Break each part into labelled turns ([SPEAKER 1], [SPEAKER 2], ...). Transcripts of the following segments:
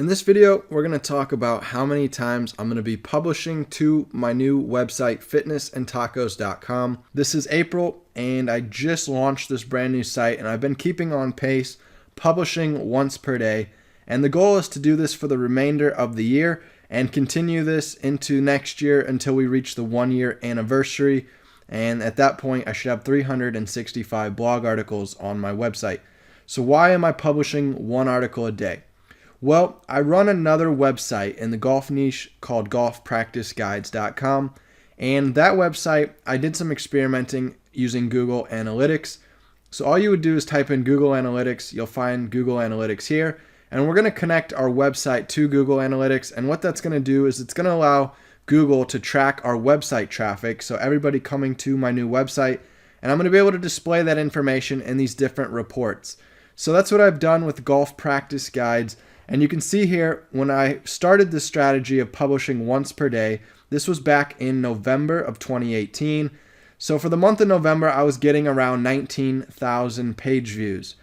[SPEAKER 1] In this video, we're going to talk about how many times I'm going to be publishing to my new website, fitnessandtacos.com. This is April, and I just launched this brand new site, and I've been keeping on pace, publishing once per day. And the goal is to do this for the remainder of the year and continue this into next year until we reach the 1-year anniversary. And at that point, I should have 365 blog articles on my website. So why am I publishing one article a day? Well, I run another website in the golf niche called golfpracticeguides.com, and that website, I did some experimenting using Google Analytics. So all you would do is type in Google Analytics, you'll find Google Analytics here, and we're going to connect our website to Google Analytics, and what that's going to do is it's going to allow Google to track our website traffic, so everybody coming to my new website, and I'm going to be able to display that information in these different reports. So that's what I've done with Golf Practice Guides. And you can see here, when I started this strategy of publishing once per day, this was back in November of 2018. So for the month of November, I was getting around 19,000 page views.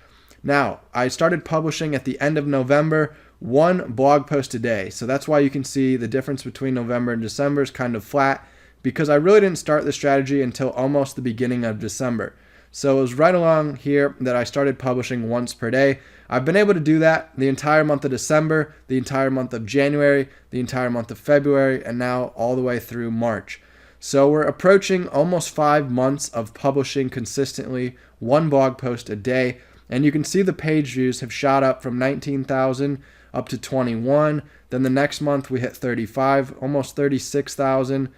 [SPEAKER 1] Now, I started publishing at the end of November, one blog post a day. So that's why you can see the difference between November and December is kind of flat, because I really didn't start the strategy until almost the beginning of December. So it was right along here that I started publishing once per day. I've been able to do that the entire month of December, the entire month of January, the entire month of February, and now all the way through March. So we're approaching almost 5 months of publishing consistently one blog post a day. And you can see the page views have shot up from 19,000 up to 21. Then the next month we hit 35, almost 36,000.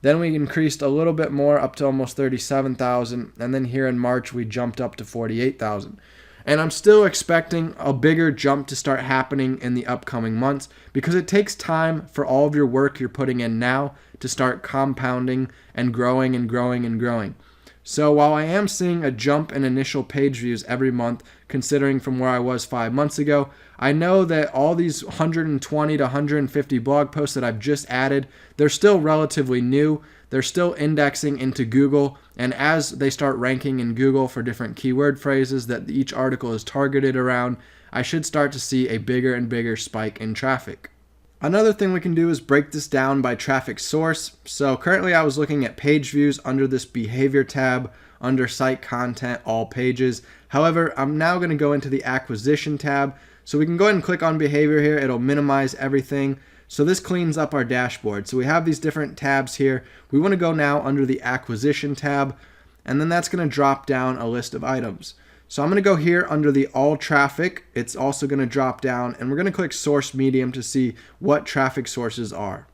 [SPEAKER 1] Then we increased a little bit more up to almost 37,000. And then here in March, we jumped up to 48,000. And I'm still expecting a bigger jump to start happening in the upcoming months, because it takes time for all of your work you're putting in now to start compounding and growing and growing and growing. So while I am seeing a jump in initial page views every month, considering from where I was 5 months ago, I know that all these 120 to 150 blog posts that I've just added, they're still relatively new. They're still indexing into Google, and as they start ranking in Google for different keyword phrases that each article is targeted around, I should start to see a bigger and bigger spike in traffic. Another thing we can do is break this down by traffic source. So currently I was looking at page views under this behavior tab, under site content, all pages. However, I'm now going to go into the acquisition tab. So we can go ahead and click on behavior here. It'll minimize everything. So this cleans up our dashboard. So we have these different tabs here. We want to go now under the acquisition tab, and then that's going to drop down a list of items. So I'm going to go here under the all traffic. It's also going to drop down, and we're going to click source medium to see what traffic sources are.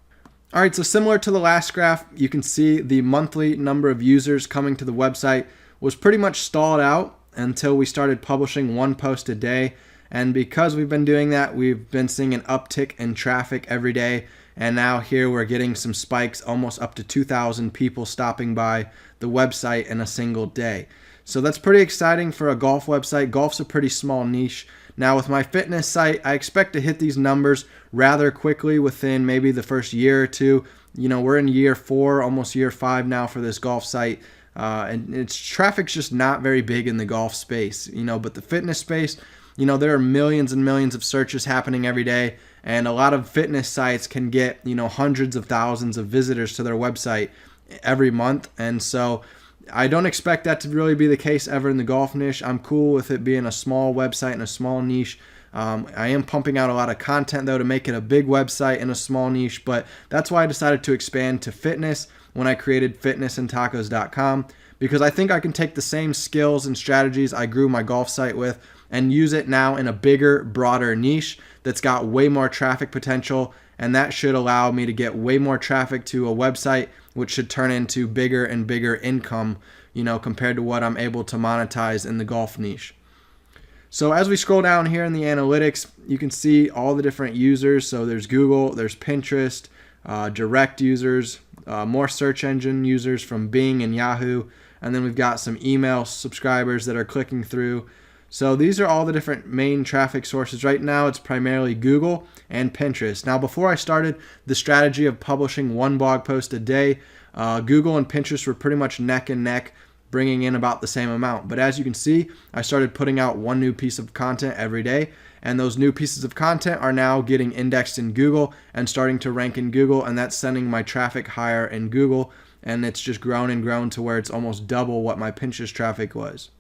[SPEAKER 1] All right, so similar to the last graph, you can see the monthly number of users coming to the website was pretty much stalled out until we started publishing one post a day. And because we've been doing that, we've been seeing an uptick in traffic every day. And now here we're getting some spikes, almost up to 2,000 people stopping by the website in a single day. So that's pretty exciting for a golf website. Golf's a pretty small niche. Now with my fitness site, I expect to hit these numbers rather quickly within maybe the first year or two. You know, we're in year 4, almost year 5 now for this golf site. And its traffic's just not very big in the golf space, but the fitness space, there are millions and millions of searches happening every day, and a lot of fitness sites can get, hundreds of thousands of visitors to their website every month. And so I don't expect that to really be the case ever in the golf niche. I'm cool with it being a small website and a small niche. I am pumping out a lot of content, though, to make it a big website and a small niche, but that's why I decided to expand to fitness when I created fitnessandtacos.com, because I think I can take the same skills and strategies I grew my golf site with and use it now in a bigger, broader niche that's got way more traffic potential, and that should allow me to get way more traffic to a website, which should turn into bigger and bigger income, compared to what I'm able to monetize in the golf niche. So as we scroll down here in the analytics, you can see all the different users. So there's Google, there's Pinterest, direct users, more search engine users from Bing and Yahoo, and then we've got some email subscribers that are clicking through. So these are all the different main traffic sources. Right now it's primarily Google and Pinterest. Now before I started the strategy of publishing one blog post a day, Google and Pinterest were pretty much neck and neck. bringing in about the same amount. But as you can see, I started putting out one new piece of content every day, and those new pieces of content are now getting indexed in Google and starting to rank in Google, and that's sending my traffic higher in Google, and it's just grown and grown to where it's almost double what my Pinterest traffic was.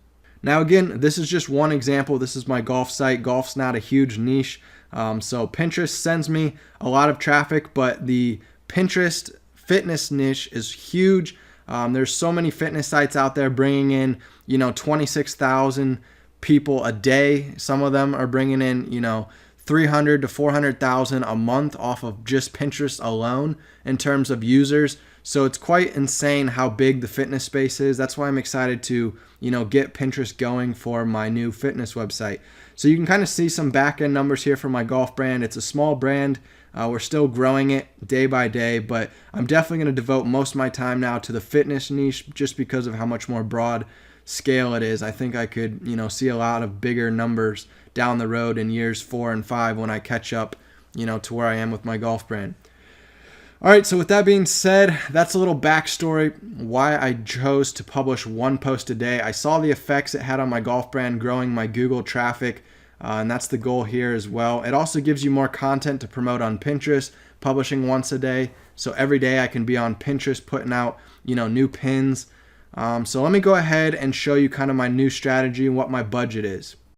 [SPEAKER 1] Now again, this is just one example. This is my golf site. Golf's not a huge niche, so Pinterest sends me a lot of traffic, but the Pinterest fitness niche is huge. There's so many fitness sites out there bringing in, 26,000 people a day. Some of them are bringing in, 300 to 400,000 a month off of just Pinterest alone in terms of users. So it's quite insane how big the fitness space is. That's why I'm excited to, get Pinterest going for my new fitness website. So you can kind of see some back-end numbers here for my golf brand. It's a small brand. We're still growing it day by day, but I'm definitely going to devote most of my time now to the fitness niche just because of how much more broad scale it is. I think I could, see a lot of bigger numbers down the road in years 4 and 5 when I catch up, to where I am with my golf brand. All right, so with that being said, that's a little backstory why I chose to publish one post a day. I saw the effects it had on my golf brand, growing my Google traffic, and that's the goal here as well. It also gives you more content to promote on Pinterest, publishing once a day. So every day I can be on Pinterest putting out, new pins. So let me go ahead and show you kind of my new strategy and what my budget is.